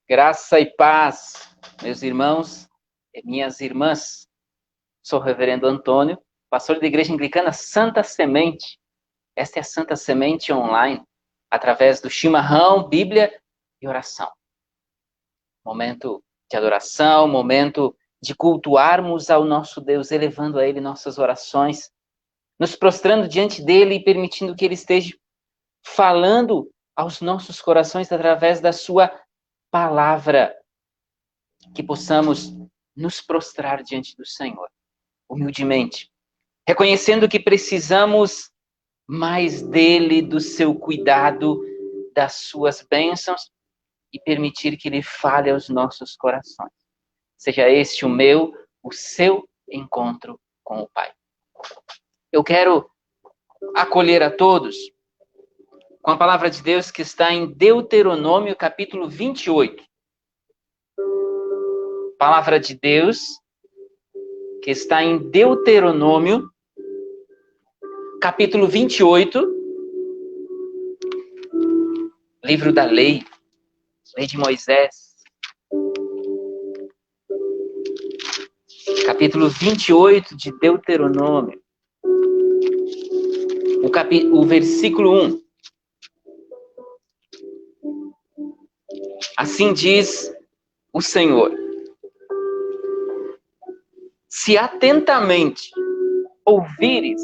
Graça e paz, meus irmãos e minhas irmãs. Sou o reverendo Antônio, pastor da Igreja Anglicana Santa Semente. Esta é a Santa Semente online, através do chimarrão, Bíblia e oração. Momento de adoração, momento de cultuarmos ao nosso Deus, elevando a Ele nossas orações, nos prostrando diante dEle e permitindo que Ele esteja falando aos nossos corações através da sua palavra, que possamos nos prostrar diante do Senhor, humildemente, reconhecendo que precisamos mais dele, do seu cuidado, das suas bênçãos e permitir que ele fale aos nossos corações. Seja este o meu, o seu encontro com o Pai. Eu quero acolher a todos com a palavra de Deus que está em Deuteronômio, capítulo 28. Palavra de Deus que está em Deuteronômio, capítulo 28, livro da lei de Moisés. Capítulo 28 de Deuteronômio. O versículo 1. Assim diz o Senhor: se atentamente ouvires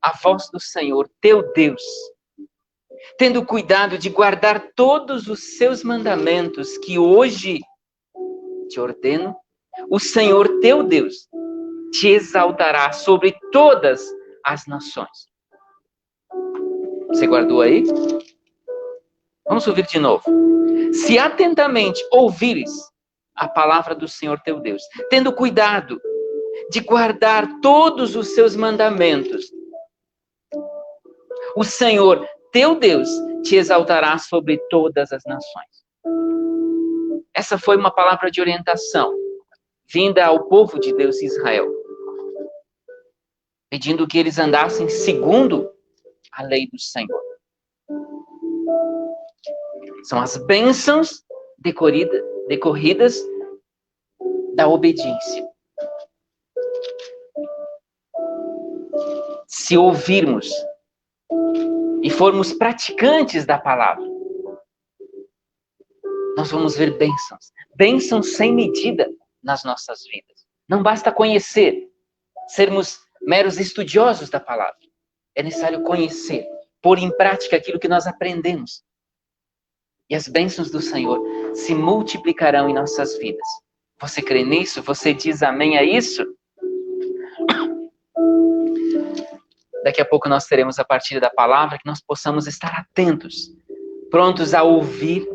a voz do Senhor, teu Deus, tendo cuidado de guardar todos os seus mandamentos que hoje te ordeno, o Senhor teu Deus te exaltará sobre todas as nações. Você guardou aí? Vamos ouvir de novo. Se atentamente ouvires a palavra do Senhor teu Deus, tendo cuidado de guardar todos os seus mandamentos, o Senhor teu Deus te exaltará sobre todas as nações. Essa foi uma palavra de orientação vinda ao povo de Deus, Israel, pedindo que eles andassem segundo a lei do Senhor. São as bênçãos decorridas da obediência. Se ouvirmos e formos praticantes da palavra, nós vamos ver bênçãos sem medida nas nossas vidas. Não basta conhecer, sermos meros estudiosos da palavra. É necessário conhecer, pôr em prática aquilo que nós aprendemos. E as bênçãos do Senhor se multiplicarão em nossas vidas. Você crê nisso? Você diz amém a isso? Daqui a pouco nós teremos a partilha da palavra, que nós possamos estar atentos, prontos a ouvir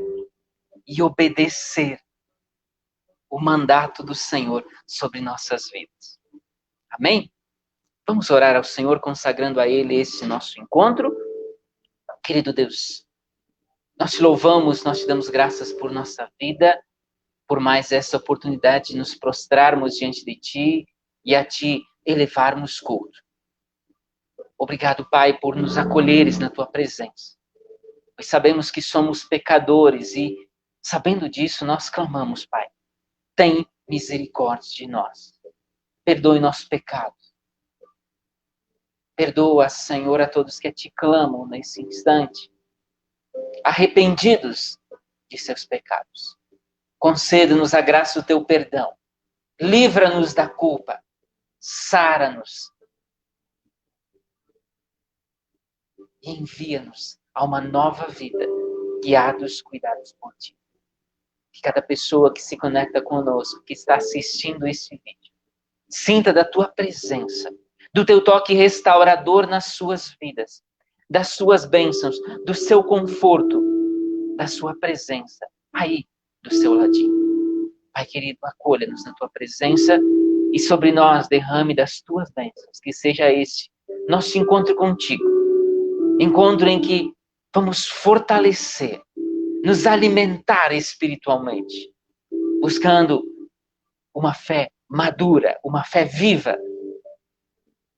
e obedecer o mandato do Senhor sobre nossas vidas. Amém? Vamos orar ao Senhor, consagrando a Ele esse nosso encontro. Querido Deus, nós te louvamos, nós te damos graças por nossa vida, por mais essa oportunidade de nos prostrarmos diante de Ti e a Ti elevarmos culto. Obrigado, Pai, por nos acolheres na Tua presença. Pois sabemos que somos pecadores e, sabendo disso, nós clamamos, Pai. Tem misericórdia de nós. Perdoe nosso pecado. Perdoa, Senhor, a todos que te clamam nesse instante, arrependidos de seus pecados. Conceda-nos a graça do teu perdão. Livra-nos da culpa. Sara-nos. E envia-nos a uma nova vida, guiados, cuidados por ti. Que cada pessoa que se conecta conosco, que está assistindo esse vídeo, sinta da tua presença, do teu toque restaurador nas suas vidas, das suas bênçãos, do seu conforto, da sua presença, aí do seu ladinho. Pai querido, acolha-nos na tua presença e sobre nós derrame das tuas bênçãos, que seja este nosso encontro contigo. Encontro em que vamos fortalecer, nos alimentar espiritualmente, buscando uma fé madura, uma fé viva.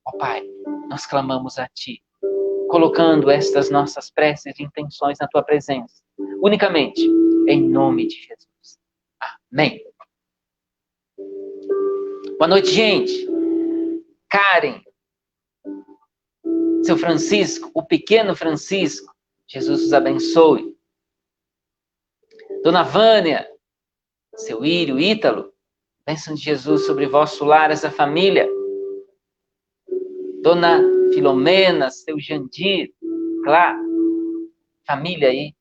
Ó Pai, nós clamamos a Ti, colocando estas nossas preces e intenções na Tua presença, unicamente em nome de Jesus. Amém. Boa noite, gente. Karen, seu Francisco, o pequeno Francisco, Jesus os abençoe. Dona Vânia, seu Írio, Ítalo, bênção de Jesus sobre vosso lar, essa família. Dona Filomena, seu Jandir, claro, família aí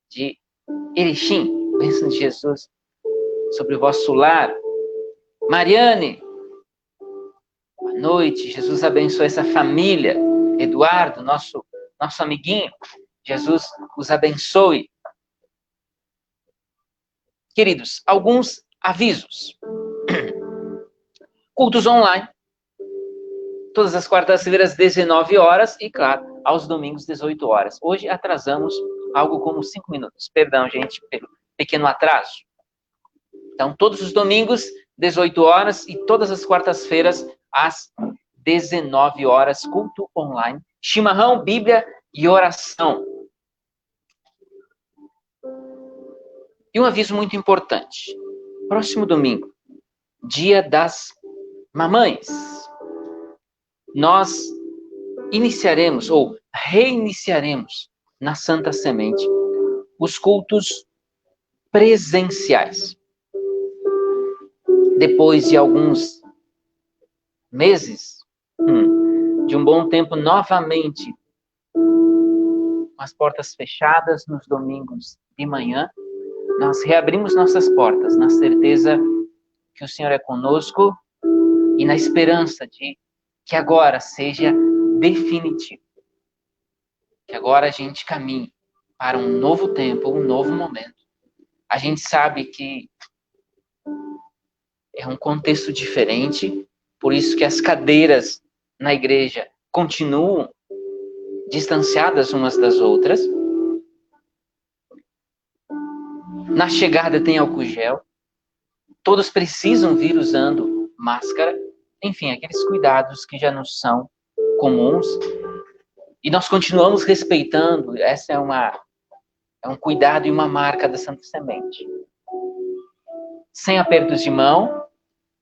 de Erechim, bênção de Jesus sobre o vosso lar. Mariane, boa noite, Jesus abençoe essa família. Eduardo, nosso amiguinho, Jesus os abençoe. Queridos, alguns avisos. Cultos online, todas as quartas-feiras, 19 horas, e, claro, aos domingos, 18 horas. Hoje atrasamos algo como 5 minutos. Perdão, gente, pelo pequeno atraso. Então, todos os domingos, 18 horas, e todas as quartas-feiras, às 19 horas, culto online. Chimarrão, Bíblia e oração. E um aviso muito importante. Próximo domingo, Dia das Mamães, nós iniciaremos ou reiniciaremos na Santa Semente os cultos presenciais. Depois de alguns meses, de um bom tempo novamente, com as portas fechadas nos domingos de manhã, nós reabrimos nossas portas na certeza que o Senhor é conosco e na esperança de que agora seja definitivo. Que agora a gente caminhe para um novo tempo, um novo momento. A gente sabe que é um contexto diferente, por isso que as cadeiras na igreja continuam distanciadas umas das outras. Na chegada tem álcool gel. Todos precisam vir usando máscara. Enfim, aqueles cuidados que já nos são comuns. E nós continuamos respeitando. Essa é um cuidado e uma marca da Santa Semente. Sem apertos de mão,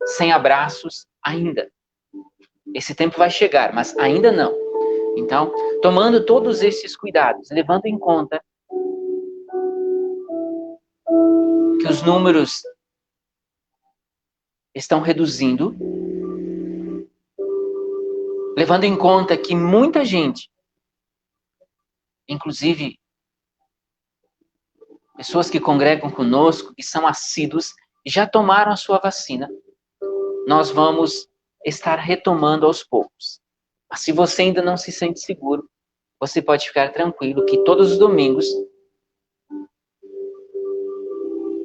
sem abraços, ainda. Esse tempo vai chegar, mas ainda não. Então, tomando todos esses cuidados, levando em conta que os números estão reduzindo, levando em conta que muita gente, inclusive pessoas que congregam conosco, que são assíduos, já tomaram a sua vacina, nós vamos estar retomando aos poucos. Mas se você ainda não se sente seguro, você pode ficar tranquilo que todos os domingos,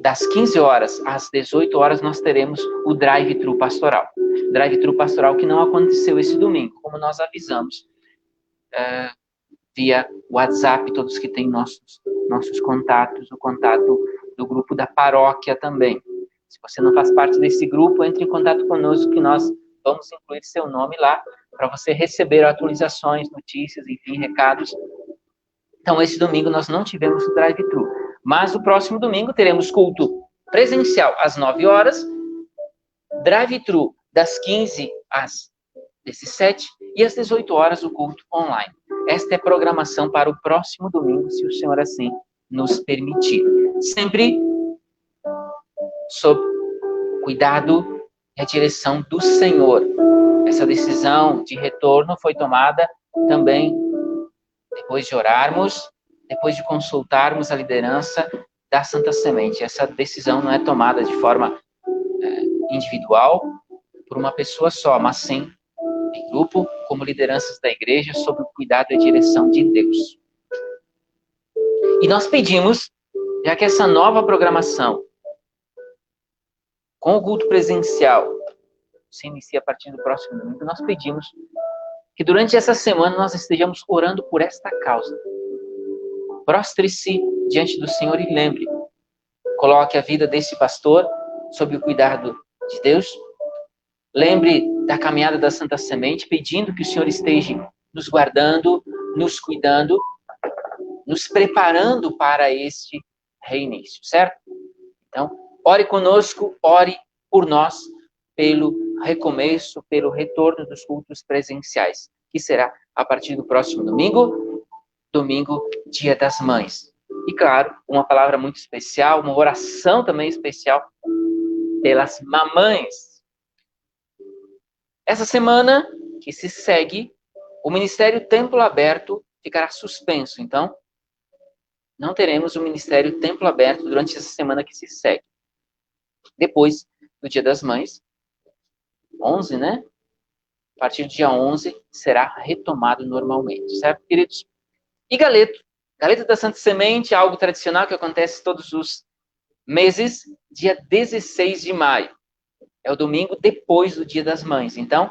das 15 horas às 18 horas, nós teremos o drive-thru pastoral. Drive-thru pastoral que não aconteceu esse domingo, como nós avisamos via WhatsApp, todos que têm nossos contatos, o contato do grupo da paróquia também. Se você não faz parte desse grupo, entre em contato conosco que nós vamos incluir seu nome lá para você receber atualizações, notícias, enfim, recados. Então, esse domingo nós não tivemos o drive-thru. Mas o próximo domingo teremos culto presencial às 9 horas, drive-thru das 15 às 17 e às 18 horas o culto online. Esta é a programação para o próximo domingo, se o Senhor assim nos permitir. Sempre sob cuidado e a direção do Senhor. Essa decisão de retorno foi tomada também depois de orarmos, depois de consultarmos a liderança da Santa Semente. Essa decisão não é tomada de forma individual, por uma pessoa só, mas sim em grupo, como lideranças da igreja, sob o cuidado e a direção de Deus. E nós pedimos, já que essa nova programação, com o culto presencial, se inicia a partir do próximo domingo, nós pedimos que durante essa semana nós estejamos orando por esta causa. Prostre-se diante do Senhor e lembre, coloque a vida desse pastor sob o cuidado de Deus. Lembre da caminhada da Santa Semente, pedindo que o Senhor esteja nos guardando, nos cuidando, nos preparando para este reinício, certo? Então, ore conosco, ore por nós, pelo recomeço, pelo retorno dos cultos presenciais, que será a partir do próximo domingo, Dia das Mães. E, claro, uma palavra muito especial, uma oração também especial pelas mamães. Essa semana que se segue, o Ministério Templo Aberto ficará suspenso. Então, não teremos o Ministério Templo Aberto durante essa semana que se segue. Depois do Dia das Mães, 11, né? A partir do dia 11, será retomado normalmente, certo, queridos? E Galeto. Galeto da Santa Semente, algo tradicional que acontece todos os meses, dia 16 de maio. É o domingo depois do Dia das Mães. Então,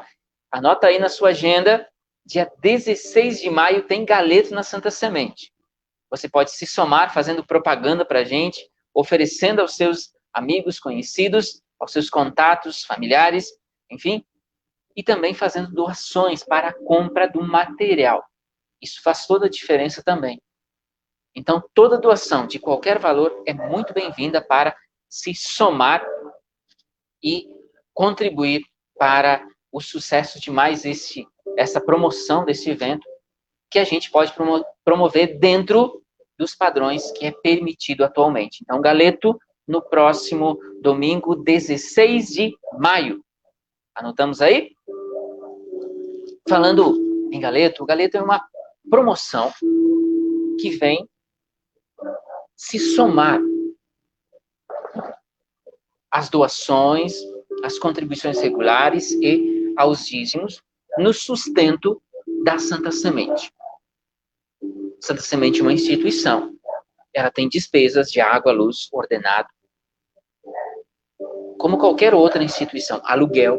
anota aí na sua agenda, dia 16 de maio tem Galeto na Santa Semente. Você pode se somar fazendo propaganda para a gente, oferecendo aos seus amigos, conhecidos, aos seus contatos, familiares, enfim, e também fazendo doações para a compra do material. Isso faz toda a diferença também. Então, toda doação de qualquer valor é muito bem-vinda para se somar e contribuir para o sucesso de mais essa promoção desse evento, que a gente pode promover dentro dos padrões que é permitido atualmente. Então, Galeto, no próximo domingo, 16 de maio. Anotamos aí? Falando em Galeto, o Galeto é uma promoção que vem se somar às doações, às contribuições regulares e aos dízimos no sustento da Santa Semente. Santa Semente é uma instituição. Ela tem despesas de água, luz, ordenado, como qualquer outra instituição, aluguel.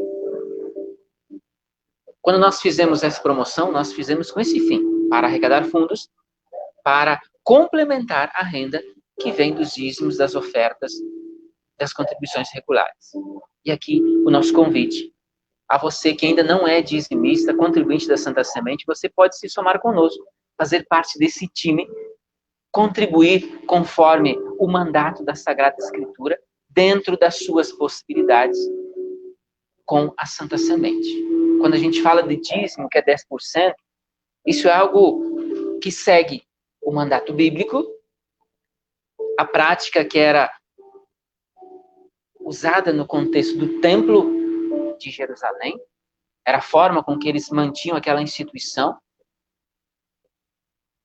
Quando nós fizemos essa promoção, nós fizemos com esse fim, para arrecadar fundos, para complementar a renda que vem dos dízimos, das ofertas, das contribuições regulares. E aqui o nosso convite a você que ainda não é dizimista, contribuinte da Santa Semente, você pode se somar conosco, fazer parte desse time, contribuir conforme o mandato da Sagrada Escritura, dentro das suas possibilidades, com a Santa Semente. Quando a gente fala de dízimo, que é 10%, isso é algo que segue o mandato bíblico, a prática que era usada no contexto do Templo de Jerusalém, era a forma com que eles mantinham aquela instituição,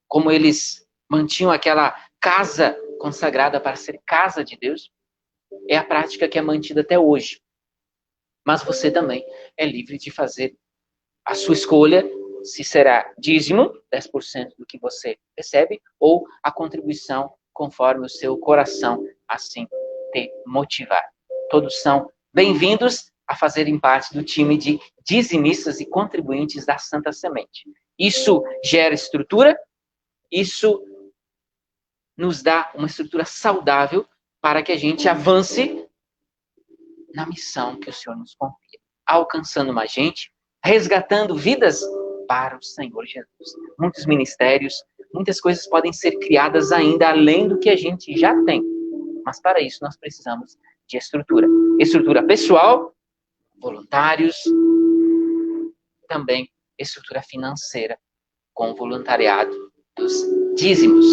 como eles mantinham aquela casa consagrada para ser casa de Deus, é a prática que é mantida até hoje. Mas você também é livre de fazer a sua escolha, se será dízimo, 10% do que você recebe, ou a contribuição conforme o seu coração assim te motivar. Todos são bem-vindos a fazerem parte do time de dizimistas e contribuintes da Santa Semente. Isso gera estrutura, isso nos dá uma estrutura saudável para que a gente avance na missão que o Senhor nos confia, alcançando mais gente, resgatando vidas para o Senhor Jesus. Muitos ministérios, muitas coisas podem ser criadas ainda além do que a gente já tem. Mas para isso nós precisamos de estrutura. Estrutura pessoal, voluntários, também estrutura financeira, com o voluntariado dos dízimos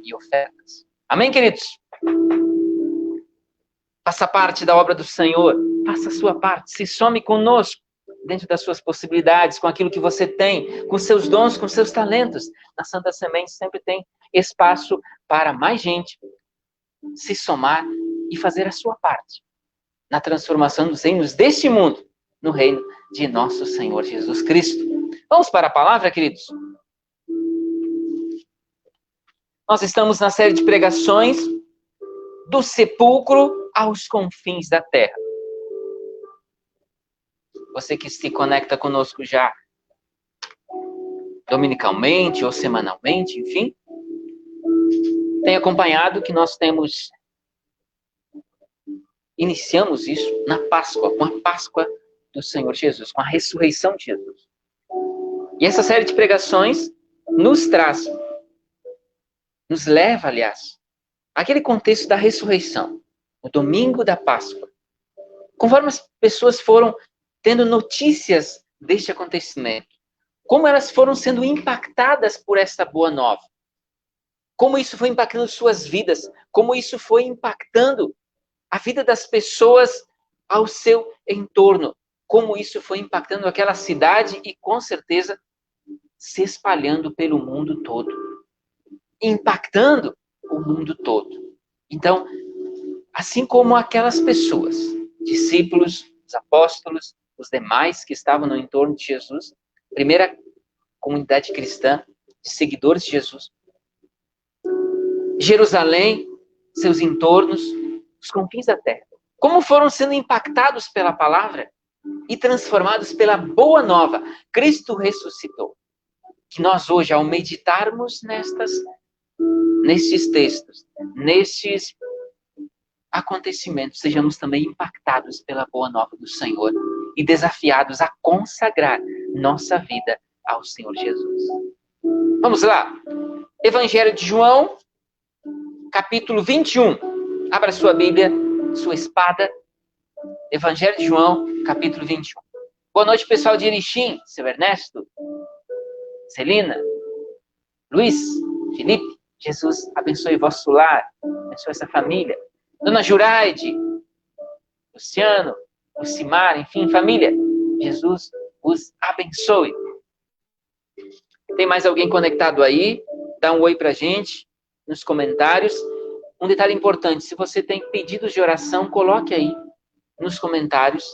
e ofertas. Amém, queridos? Faça parte da obra do Senhor, faça a sua parte, se some conosco, dentro das suas possibilidades, com aquilo que você tem, com seus dons, com seus talentos. Na Santa Semente sempre tem espaço para mais gente se somar e fazer a sua parte na transformação dos reinos deste mundo no reino de nosso Senhor Jesus Cristo. Vamos para a palavra, queridos? Nós estamos na série de pregações do sepulcro aos confins da terra. Você que se conecta conosco já dominicalmente ou semanalmente, enfim, tem acompanhado que nós iniciamos isso na Páscoa, com a Páscoa do Senhor Jesus, com a ressurreição de Jesus. E essa série de pregações nos leva, aliás, aquele contexto da ressurreição, o domingo da Páscoa, conforme as pessoas foram tendo notícias deste acontecimento, como elas foram sendo impactadas por esta boa nova, como isso foi impactando suas vidas, como isso foi impactando a vida das pessoas ao seu entorno, como isso foi impactando aquela cidade e, com certeza, se espalhando pelo mundo todo, impactando o mundo todo. Então, assim como aquelas pessoas, discípulos, os apóstolos, os demais que estavam no entorno de Jesus, primeira comunidade cristã, de seguidores de Jesus, Jerusalém, seus entornos, os confins da terra, como foram sendo impactados pela palavra e transformados pela boa nova, Cristo ressuscitou. Que nós hoje, ao meditarmos nestes textos, nestes acontecimentos, sejamos também impactados pela boa nova do Senhor e desafiados a consagrar nossa vida ao Senhor Jesus. Vamos lá. Evangelho de João, capítulo 21. Abra sua Bíblia, sua espada. Evangelho de João, capítulo 21. Boa noite, pessoal de Erechim, seu Ernesto, Celina, Luiz, Felipe. Jesus abençoe vosso lar, abençoe essa família. Dona Juraide, Luciano, Lucimar, enfim, família. Jesus os abençoe. Tem mais alguém conectado aí? Dá um oi pra gente nos comentários. Um detalhe importante, se você tem pedidos de oração, coloque aí nos comentários,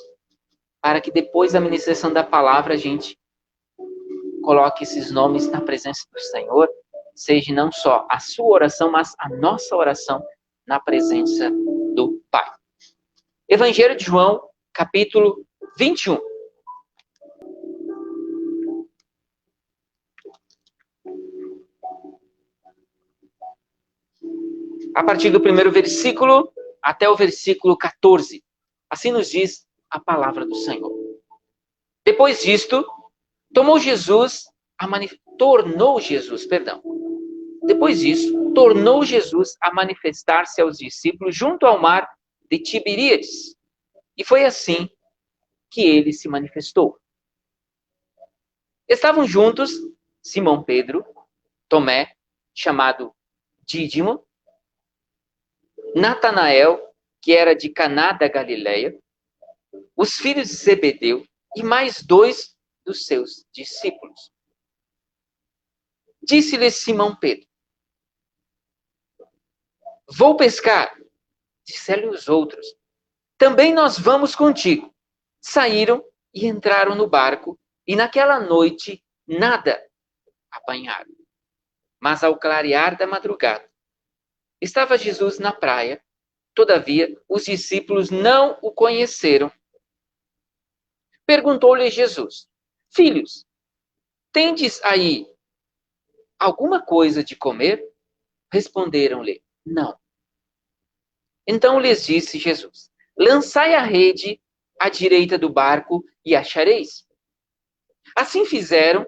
para que depois da ministração da palavra a gente coloque esses nomes na presença do Senhor, seja não só a sua oração, mas a nossa oração na presença do Pai. Evangelho de João, capítulo 21. A partir do primeiro versículo até o versículo 14. Assim nos diz a palavra do Senhor. Depois disto, Depois disso, tornou Jesus a manifestar-se aos discípulos junto ao mar de Tiberíades. E foi assim que ele se manifestou. Estavam juntos Simão Pedro, Tomé, chamado Dídimo, Natanael, que era de Caná da Galileia, os filhos de Zebedeu e mais 2 dos seus discípulos. Disse-lhes Simão Pedro: vou pescar. Disseram os outros: também nós vamos contigo. Saíram e entraram no barco, e naquela noite nada apanharam. Mas ao clarear da madrugada, estava Jesus na praia. Todavia, os discípulos não o conheceram. Perguntou-lhe Jesus: filhos, tendes aí alguma coisa de comer? Responderam-lhe: não. Então lhes disse Jesus: lançai a rede à direita do barco e achareis. Assim fizeram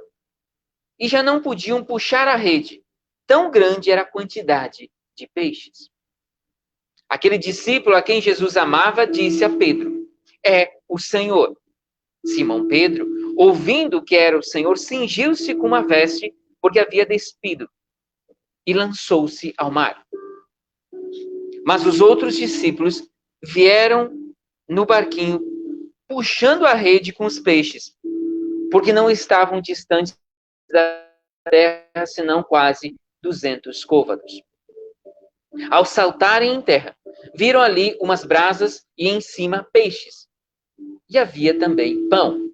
e já não podiam puxar a rede, tão grande era a quantidade de peixes. Aquele discípulo a quem Jesus amava disse a Pedro: é o Senhor. Simão Pedro, ouvindo que era o Senhor, cingiu-se com uma veste, porque havia despido, e lançou-se ao mar. Mas os outros discípulos vieram no barquinho, puxando a rede com os peixes, porque não estavam distantes da terra, senão quase 200 côvados. Ao saltarem em terra, viram ali umas brasas e em cima peixes. E havia também pão.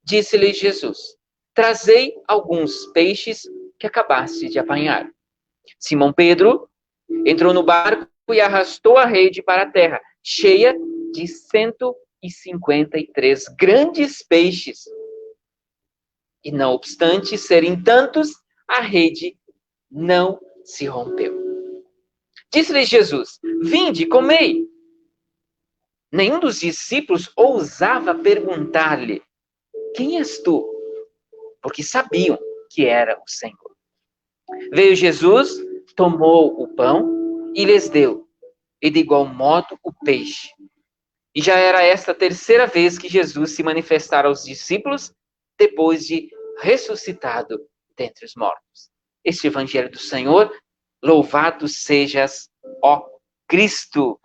Disse-lhes Jesus: trazei alguns peixes que acabaste de apanhar. Simão Pedro entrou no barco e arrastou a rede para a terra, cheia de 153 grandes peixes. E não obstante serem tantos, a rede não se rompeu. Disse-lhes Jesus: vinde, comei. Nenhum dos discípulos ousava perguntar-lhe: quem és tu? Porque sabiam que era o Senhor. Veio Jesus, tomou o pão e lhes deu, e de igual modo o peixe. E já era esta a terceira vez que Jesus se manifestara aos discípulos, depois de ressuscitado dentre os mortos. Este Evangelho do Senhor, louvado sejas, ó Cristo.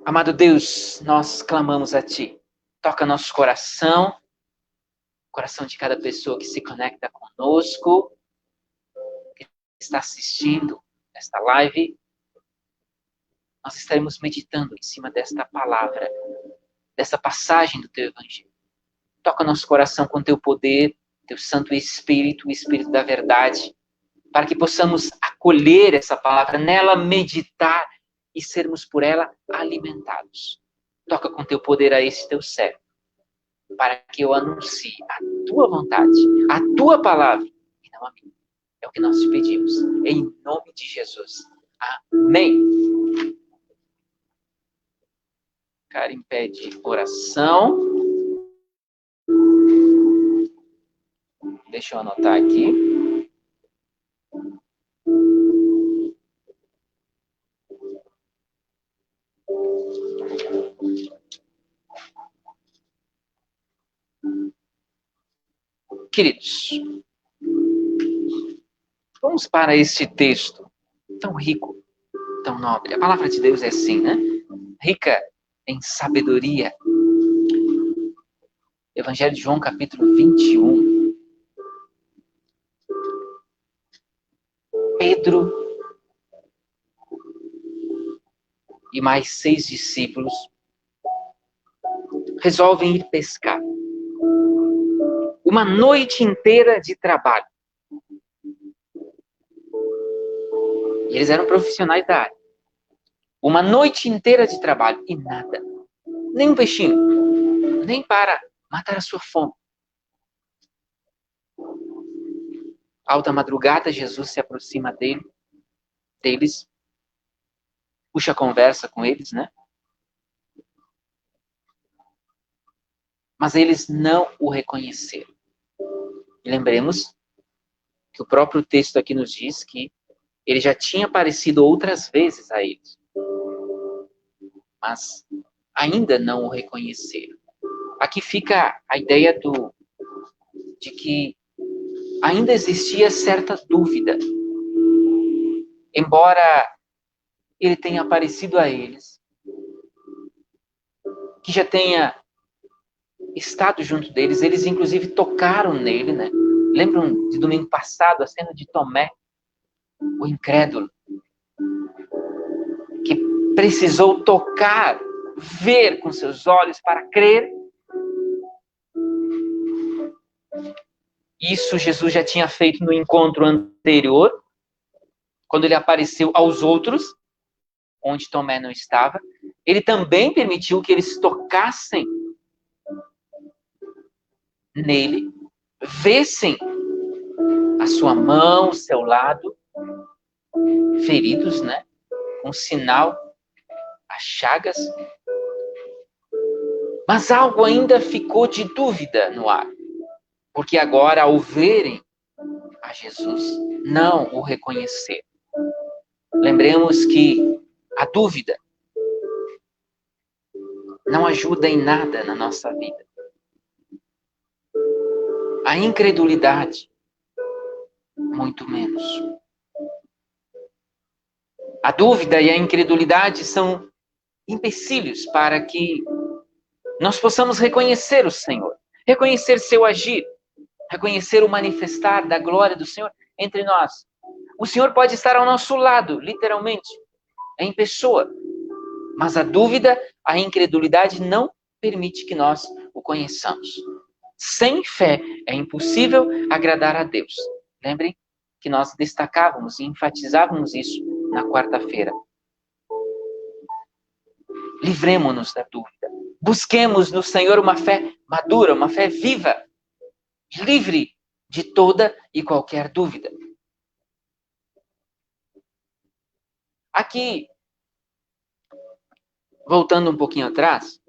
Amado Deus, nós clamamos a Ti. Toca nosso coração, coração de cada pessoa que se conecta conosco, que está assistindo esta live. Nós estaremos meditando em cima desta palavra, dessa passagem do Teu Evangelho. Toca nosso coração com Teu poder, Teu Santo Espírito, o Espírito da verdade, para que possamos acolher essa palavra, nela meditar e sermos por ela alimentados. Toca com Teu poder a esse Teu servo, para que eu anuncie a Tua vontade, a Tua palavra, e não a minha. É o que nós te pedimos, em nome de Jesus. Amém. Karen pede oração. Deixa eu anotar aqui. Queridos, vamos para este texto tão rico, tão nobre. A palavra de Deus é assim, né? Rica em sabedoria. Evangelho de João, capítulo 21. Pedro e mais 6 discípulos resolvem ir pescar. Uma noite inteira de trabalho. E eles eram profissionais da área. Uma noite inteira de trabalho e nada. Nem um peixinho. Nem para matar a sua fome. Alta madrugada, Jesus se aproxima deles. Puxa a conversa com eles, né? Mas eles não o reconheceram. E lembremos que o próprio texto aqui nos diz que ele já tinha aparecido outras vezes a eles. Mas ainda não o reconheceram. Aqui fica a ideia de que ainda existia certa dúvida. Embora ele tenha aparecido a eles, que já tenha estado junto deles, eles inclusive tocaram nele, né? Lembram de domingo passado, a cena de Tomé, o incrédulo, que precisou tocar, ver com seus olhos para crer. Isso Jesus já tinha feito no encontro anterior, quando ele apareceu aos outros, onde Tomé não estava. Ele também permitiu que eles tocassem nele, vissem a sua mão, o seu lado, feridos, né? Com sinal, as chagas. Mas algo ainda ficou de dúvida no ar. Porque agora, ao verem a Jesus, não o reconheceram. Lembremos que a dúvida não ajuda em nada na nossa vida. A incredulidade, muito menos. A dúvida e a incredulidade são empecilhos para que nós possamos reconhecer o Senhor, reconhecer seu agir, reconhecer o manifestar da glória do Senhor entre nós. O Senhor pode estar ao nosso lado, literalmente, em pessoa, mas a dúvida, a incredulidade não permite que nós o conheçamos. Sem fé é impossível agradar a Deus. Lembrem que nós destacávamos e enfatizávamos isso na quarta-feira. Livremo-nos da dúvida. Busquemos no Senhor uma fé madura, uma fé viva, livre de toda e qualquer dúvida. Aqui, voltando um pouquinho atrás,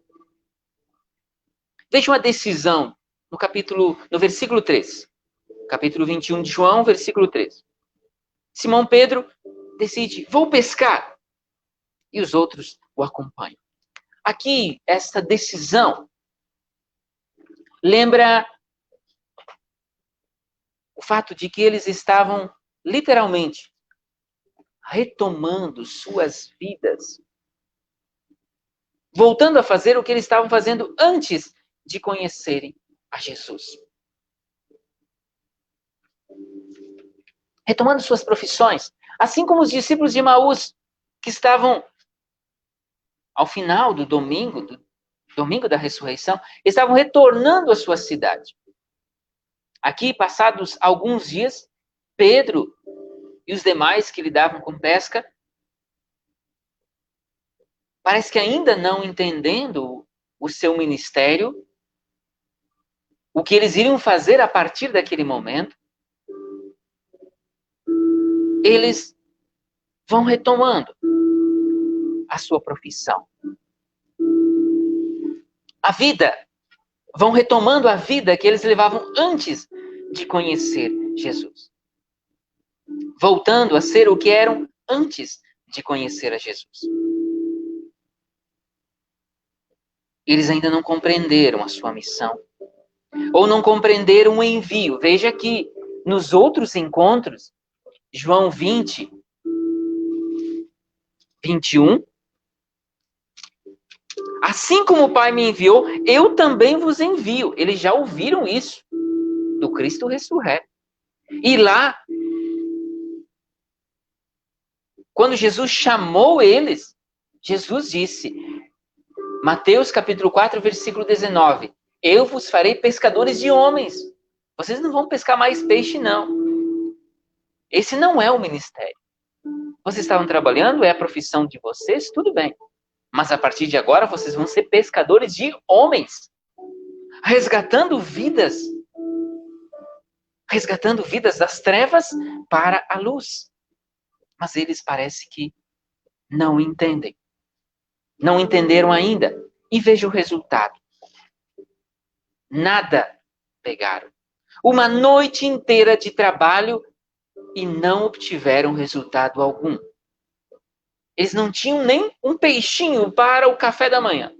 veja uma decisão no versículo 3. Capítulo 21 de João, versículo 3. Simão Pedro decide, vou pescar. E os outros o acompanham. Aqui, essa decisão lembra o fato de que eles estavam literalmente retomando suas vidas, voltando a fazer o que eles estavam fazendo antes de conhecerem a Jesus. Retomando suas profissões, assim como os discípulos de Emaús, que estavam ao final do domingo da ressurreição, estavam retornando à sua cidade. Aqui, passados alguns dias, Pedro e os demais que lidavam com pesca, parece que ainda não entendendo o seu ministério, o que eles iriam fazer a partir daquele momento, eles vão retomando a sua profissão. Vão retomando a vida que eles levavam antes de conhecer Jesus. Voltando a ser o que eram antes de conhecer a Jesus. Eles ainda não compreenderam a sua missão. Ou não compreenderam o envio. Veja aqui, nos outros encontros, João 20, 21. Assim como o Pai me enviou, eu também vos envio. Eles já ouviram isso do Cristo ressurreto. E lá, quando Jesus chamou eles, Jesus disse, Mateus capítulo 4, versículo 19, eu vos farei pescadores de homens. Vocês não vão pescar mais peixe, não. Esse não é o ministério. Vocês estavam trabalhando, é a profissão de vocês, tudo bem. Mas a partir de agora, vocês vão ser pescadores de homens. Resgatando vidas das trevas para a luz. Mas eles parece que não entendem. Não entenderam ainda. E veja o resultado. Nada pegaram. Uma noite inteira de trabalho e não obtiveram resultado algum. Eles não tinham nem um peixinho para o café da manhã.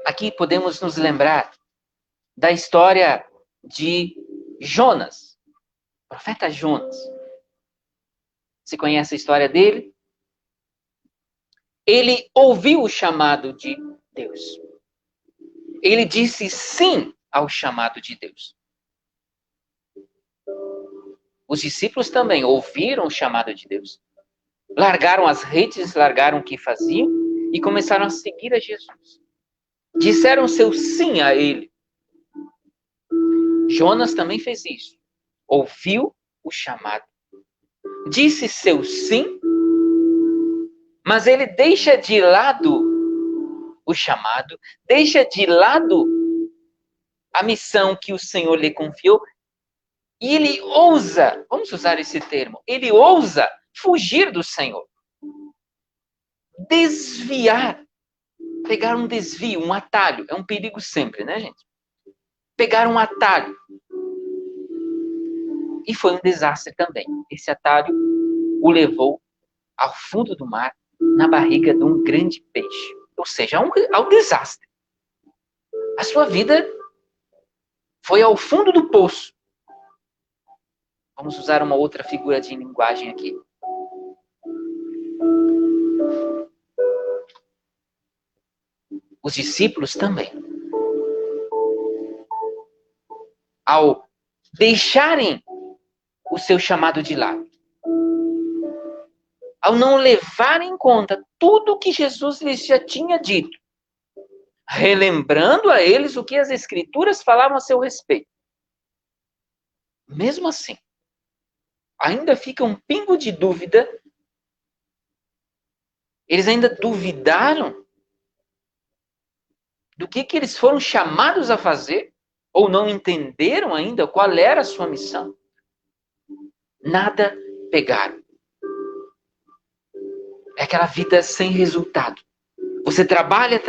Aqui podemos nos lembrar da história de Jonas, o profeta Jonas. Você conhece a história dele? Ele ouviu o chamado de Deus. Ele disse sim ao chamado de Deus. Os discípulos também ouviram o chamado de Deus. Largaram as redes, largaram o que faziam e começaram a seguir a Jesus. Disseram seu sim a ele. Jonas também fez isso. Ouviu o chamado. Disse seu sim, mas ele deixa de lado o chamado, deixa de lado a missão que o Senhor lhe confiou. E ele ousa, vamos usar esse termo, ele ousa fugir do Senhor. Desviar. Pegar um desvio, um atalho. É um perigo sempre, né, gente? Pegar um atalho. E foi um desastre também. Esse atalho o levou ao fundo do mar, na barriga de um grande peixe. Ou seja, ao desastre. A sua vida foi ao fundo do poço. Vamos usar uma outra figura de linguagem aqui. Os discípulos também. Ao deixarem o seu chamado de lado, ao não levar em conta tudo o que Jesus lhes já tinha dito, relembrando a eles o que as Escrituras falavam a seu respeito. Mesmo assim, ainda fica um pingo de dúvida. Eles ainda duvidaram do que eles foram chamados a fazer, ou não entenderam ainda qual era a sua missão. Nada pegaram. É aquela vida sem resultado. Você trabalha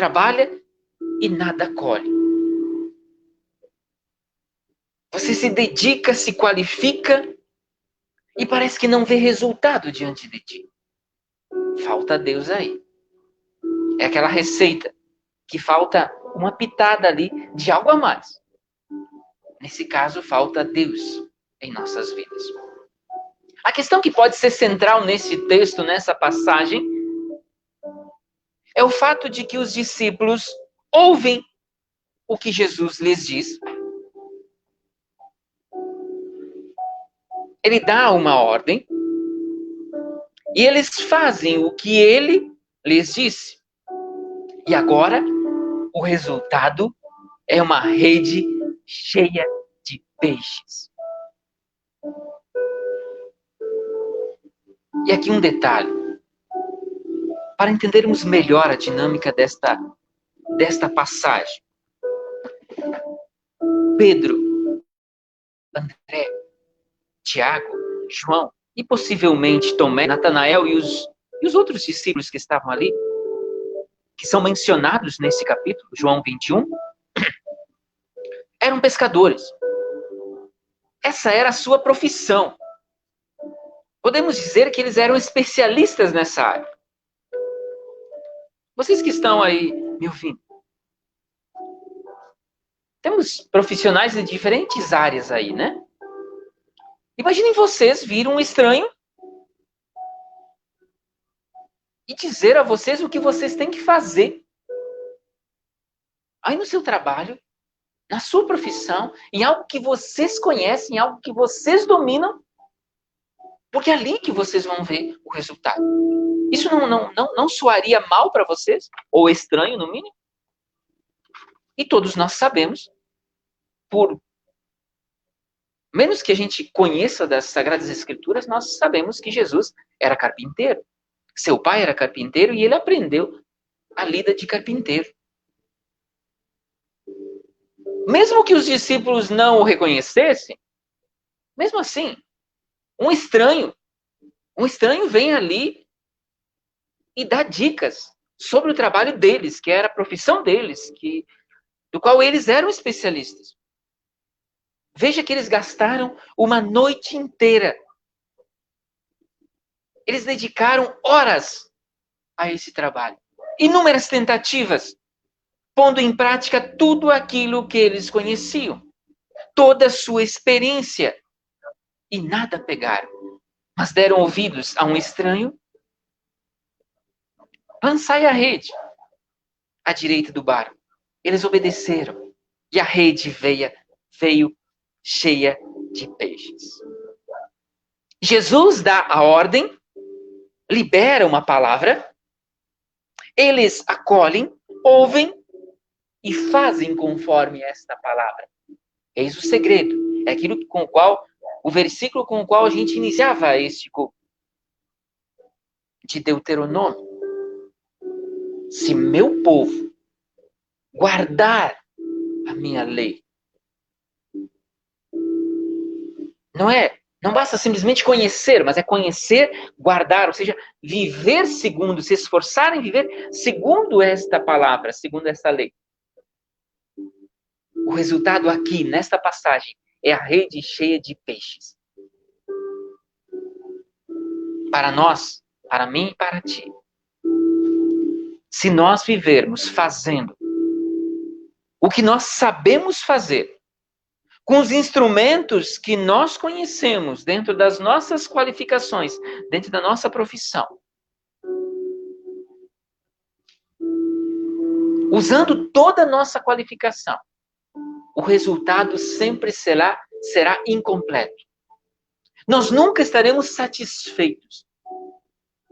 e nada colhe. Você se dedica, se qualifica e parece que não vê resultado diante de ti. Falta Deus aí. É aquela receita que falta uma pitada ali de algo a mais. Nesse caso, falta Deus em nossas vidas. A questão que pode ser central nesse texto, nessa passagem, é o fato de que os discípulos ouvem o que Jesus lhes diz. Ele dá uma ordem e eles fazem o que ele lhes disse. E agora, o resultado é uma rede cheia de peixes. E aqui um detalhe, para entendermos melhor a dinâmica desta passagem. Pedro, André, Tiago, João e possivelmente Tomé, Natanael e os outros discípulos que estavam ali, que são mencionados nesse capítulo, João 21, eram pescadores. Essa era a sua profissão. Podemos dizer que eles eram especialistas nessa área. Vocês que estão aí me ouvindo, temos profissionais de diferentes áreas aí, né? Imaginem vocês vir um estranho e dizer a vocês o que vocês têm que fazer. Aí no seu trabalho, na sua profissão, em algo que vocês conhecem, em algo que vocês dominam, porque é ali que vocês vão ver o resultado. Isso não soaria mal para vocês? Ou estranho, no mínimo? E todos nós sabemos, por menos que a gente conheça das Sagradas Escrituras, nós sabemos que Jesus era carpinteiro. Seu pai era carpinteiro e ele aprendeu a lida de carpinteiro. Mesmo que os discípulos não o reconhecessem, mesmo assim, um estranho vem ali e dá dicas sobre o trabalho deles, que era a profissão deles, do qual eles eram especialistas. Veja que eles gastaram uma noite inteira. Eles dedicaram horas a esse trabalho. Inúmeras tentativas, pondo em prática tudo aquilo que eles conheciam. Toda a sua experiência. E nada pegaram. Mas deram ouvidos a um estranho. Lançai a rede à direita do barco. Eles obedeceram. E a rede veio cheia de peixes. Jesus dá a ordem, libera uma palavra, eles acolhem, ouvem e fazem conforme esta palavra. Eis o segredo. É aquilo o versículo com o qual a gente iniciava este culto. De Deuteronômio. Se meu povo guardar a minha lei. Não basta simplesmente conhecer, mas é conhecer, guardar, ou seja, viver segundo, se esforçar em viver segundo esta palavra, segundo esta lei. O resultado aqui, nesta passagem, é a rede cheia de peixes. Para nós, para mim e para ti. Se nós vivermos fazendo o que nós sabemos fazer, com os instrumentos que nós conhecemos, dentro das nossas qualificações, dentro da nossa profissão, usando toda a nossa qualificação, o resultado sempre será incompleto. Nós nunca estaremos satisfeitos.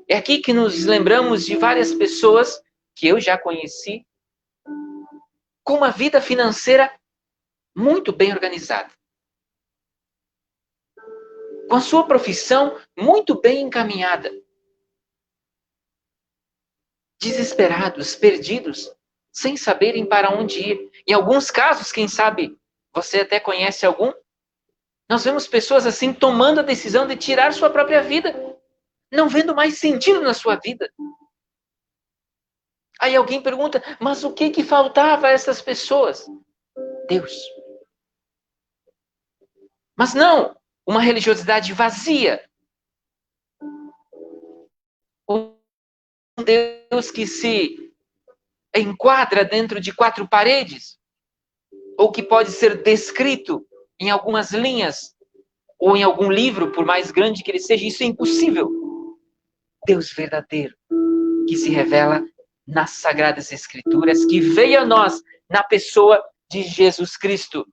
É aqui que nos lembramos de várias pessoas que eu já conheci, com uma vida financeira muito bem organizada. Com a sua profissão muito bem encaminhada. Desesperados, perdidos, sem saberem para onde ir. Em alguns casos, quem sabe, você até conhece algum, nós vemos pessoas assim tomando a decisão de tirar sua própria vida, não vendo mais sentido na sua vida. Aí alguém pergunta, mas o que faltava a essas pessoas? Deus. Mas não uma religiosidade vazia, Deus que se enquadra dentro de 4 paredes, ou que pode ser descrito em algumas linhas, ou em algum livro, por mais grande que ele seja. Isso é impossível. Deus verdadeiro, que se revela nas Sagradas Escrituras, que veio a nós na pessoa de Jesus Cristo.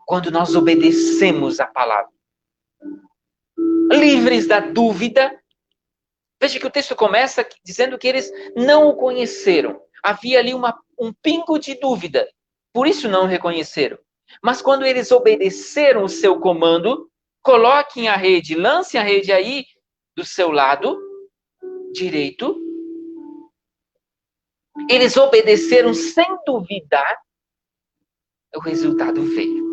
Quando nós obedecemos a palavra, livres da dúvida. Veja que o texto começa dizendo que eles não o conheceram. Havia ali um pingo de dúvida. Por isso não o reconheceram. Mas quando eles obedeceram o seu comando, coloquem a rede, lancem a rede aí do seu lado direito. Eles obedeceram sem duvidar. O resultado veio.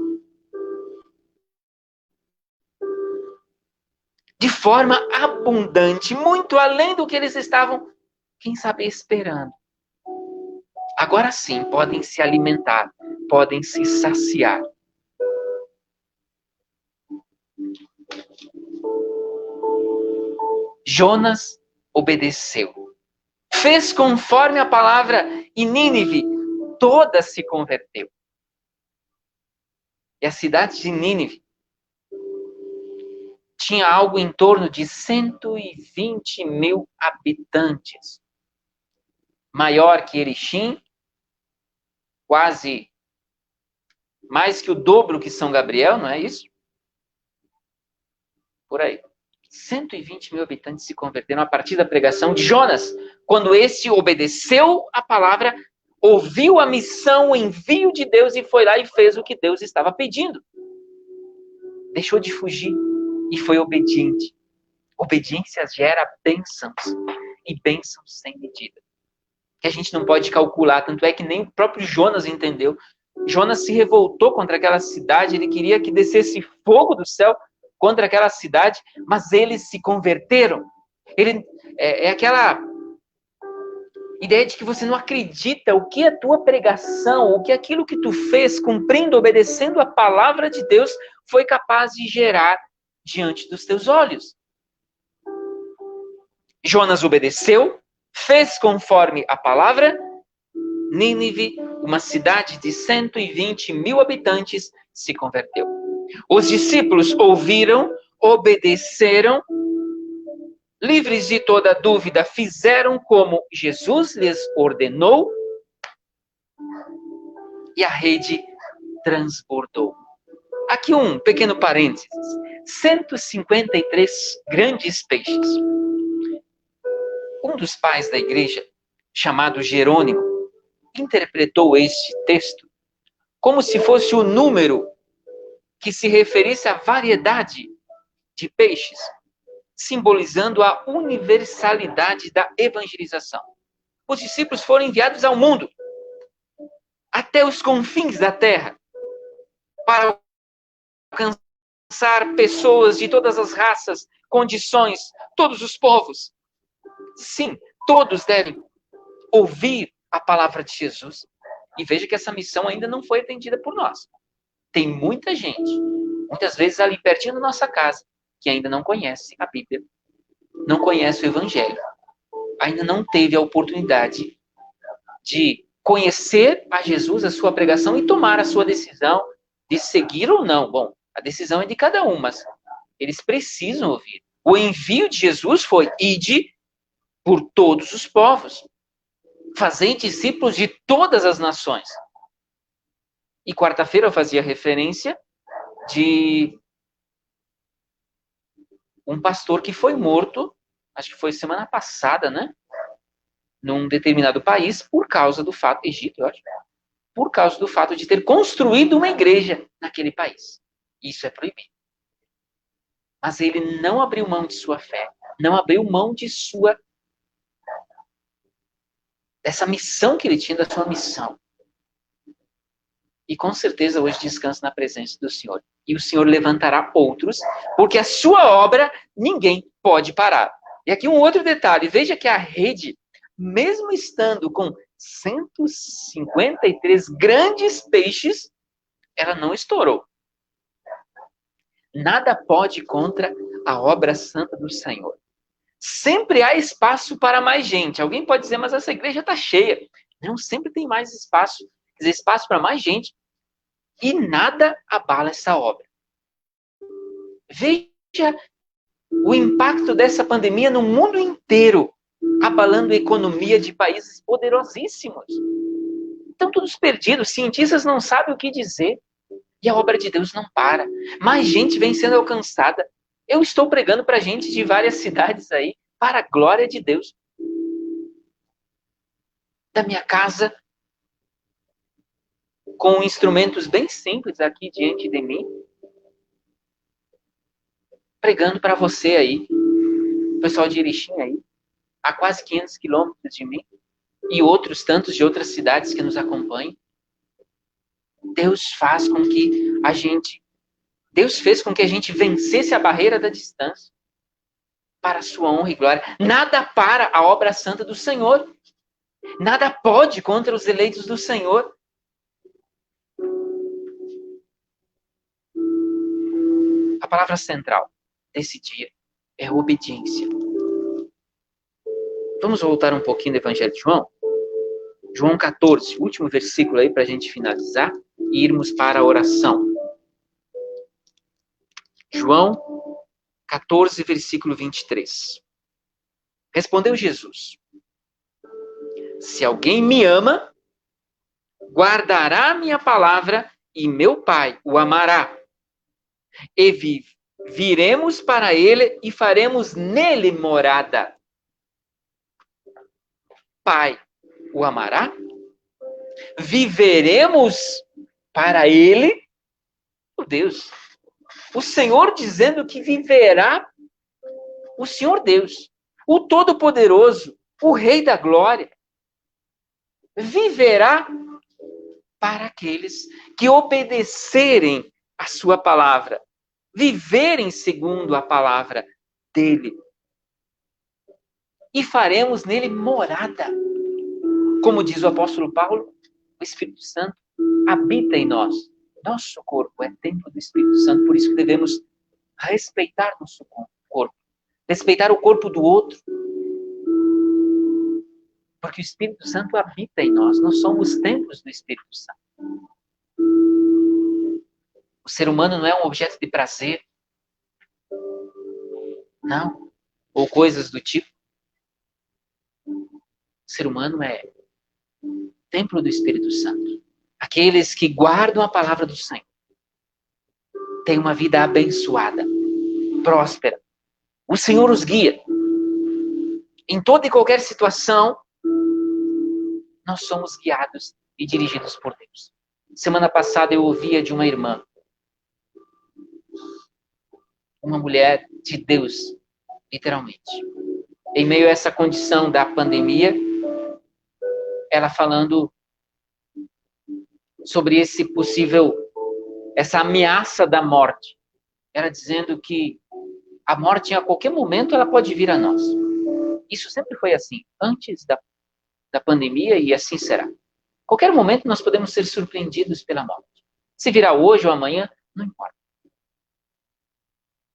De forma abundante, muito além do que eles estavam, quem sabe, esperando. Agora sim, podem se alimentar, podem se saciar. Jonas obedeceu. Fez conforme a palavra e Nínive toda se converteu. E a cidade de Nínive tinha algo em torno de 120 mil habitantes. Maior que Erechim, quase mais que o dobro que São Gabriel, não é isso? Por aí. 120 mil habitantes se converteram a partir da pregação de Jonas, quando esse obedeceu a palavra, ouviu a missão, o envio de Deus e foi lá e fez o que Deus estava pedindo. Deixou de fugir e foi obediente. Obediência gera bênçãos, e bênçãos sem medida, que a gente não pode calcular, tanto é que nem o próprio Jonas entendeu. Jonas se revoltou contra aquela cidade, ele queria que descesse fogo do céu contra aquela cidade, mas eles se converteram. É aquela ideia de que você não acredita o que a tua pregação, o que aquilo que tu fez, cumprindo, obedecendo a palavra de Deus, foi capaz de gerar diante dos teus olhos. Jonas obedeceu, fez conforme a palavra. Nínive, uma cidade de 120 mil habitantes, se converteu. Os discípulos ouviram, obedeceram, livres de toda dúvida, fizeram como Jesus lhes ordenou, e a rede transbordou. Aqui um pequeno parênteses. 153 grandes peixes. Um dos pais da igreja, chamado Jerônimo, interpretou este texto como se fosse o número que se referisse à variedade de peixes, simbolizando a universalidade da evangelização. Os discípulos foram enviados ao mundo, até os confins da terra, para alcançar pessoas de todas as raças, condições, todos os povos. Sim, todos devem ouvir a palavra de Jesus. E veja que essa missão ainda não foi atendida por nós. Tem muita gente, muitas vezes ali pertinho da nossa casa, que ainda não conhece a Bíblia, não conhece o Evangelho, ainda não teve a oportunidade de conhecer a Jesus, a sua pregação, e tomar a sua decisão de seguir ou não. Bom, a decisão é de cada um, mas eles precisam ouvir. O envio de Jesus foi: ide por todos os povos, fazei discípulos de todas as nações. E quarta-feira eu fazia referência de um pastor que foi morto, acho que foi semana passada, né? Num determinado país, por causa do fato, Egito, eu acho, por causa do fato de ter construído uma igreja naquele país. Isso é proibido. Mas ele não abriu mão de sua fé, não abriu mão de dessa missão que ele tinha, da sua missão. E com certeza hoje descansa na presença do Senhor. E o Senhor levantará outros, porque a sua obra ninguém pode parar. E aqui um outro detalhe. Veja que a rede, mesmo estando com 153 grandes peixes, ela não estourou. Nada pode contra a obra santa do Senhor. Sempre há espaço para mais gente. Alguém pode dizer, mas essa igreja está cheia. Não, sempre tem mais espaço. Quer dizer, espaço para mais gente. E nada abala essa obra. Veja o impacto dessa pandemia no mundo inteiro, abalando a economia de países poderosíssimos. Estão todos perdidos, cientistas não sabem o que dizer. E a obra de Deus não para. Mais gente vem sendo alcançada. Eu estou pregando para gente de várias cidades aí, para a glória de Deus. Da minha casa, com instrumentos bem simples aqui diante de mim, pregando para você aí, o pessoal de Erechim aí, a quase 500 quilômetros de mim, e outros tantos de outras cidades que nos acompanham. Deus fez com que a gente vencesse a barreira da distância para a sua honra e glória. Nada para a obra santa do Senhor. Nada pode contra os eleitos do Senhor. A palavra central desse dia é obediência. Vamos voltar um pouquinho do Evangelho de João? João 14, último versículo aí para a gente finalizar e irmos para a oração. João 14, versículo 23. Respondeu Jesus: se alguém me ama, guardará minha palavra e meu Pai o amará. E viremos para ele e faremos nele morada. Pai o amará? Viveremos para ele? Meu Deus! O Senhor dizendo que viverá, o Senhor Deus, o Todo-Poderoso, o Rei da Glória, viverá para aqueles que obedecerem a sua palavra, viverem segundo a palavra dele. E faremos nele morada. Como diz o apóstolo Paulo, o Espírito Santo habita em nós. Nosso corpo é templo do Espírito Santo, por isso que devemos respeitar nosso corpo. Respeitar o corpo do outro. Porque o Espírito Santo habita em nós. Nós somos templos do Espírito Santo. O ser humano não é um objeto de prazer. Não. Ou coisas do tipo. O ser humano é templo do Espírito Santo. Aqueles que guardam a palavra do Senhor têm uma vida abençoada, próspera. O Senhor os guia. Em toda e qualquer situação, nós somos guiados e dirigidos por Deus. Semana passada eu ouvia de uma irmã, uma mulher de Deus, literalmente. Em meio a essa condição da pandemia, ela falando sobre essa ameaça da morte. Ela dizendo que a morte, a qualquer momento, ela pode vir a nós. Isso sempre foi assim, antes da pandemia, e assim será. Qualquer momento nós podemos ser surpreendidos pela morte. Se virá hoje ou amanhã, não importa.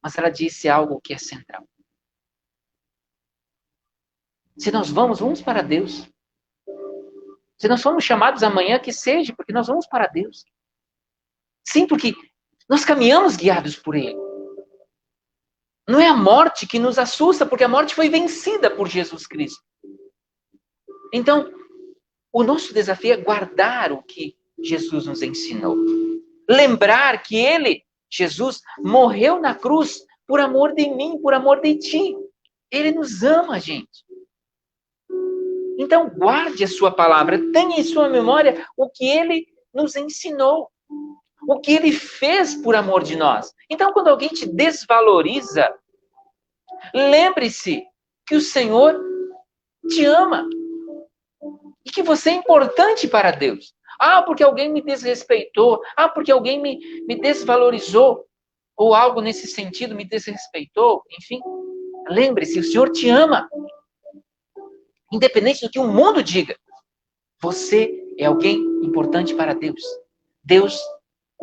Mas ela disse algo que é central. Se nós vamos para Deus. Se nós somos chamados amanhã, que seja, porque nós vamos para Deus. Sim, porque nós caminhamos guiados por Ele. Não é a morte que nos assusta, porque a morte foi vencida por Jesus Cristo. Então, o nosso desafio é guardar o que Jesus nos ensinou. Lembrar que Ele, Jesus, morreu na cruz por amor de mim, por amor de ti. Ele nos ama, gente. Então, guarde a sua palavra. Tenha em sua memória o que Ele nos ensinou. O que Ele fez por amor de nós. Então, quando alguém te desvaloriza, lembre-se que o Senhor te ama. E que você é importante para Deus. Ah, porque alguém me desrespeitou. Ah, porque alguém me desvalorizou. Ou algo nesse sentido me desrespeitou. Enfim, lembre-se, o Senhor te ama. Independente do que o mundo diga. Você é alguém importante para Deus. Deus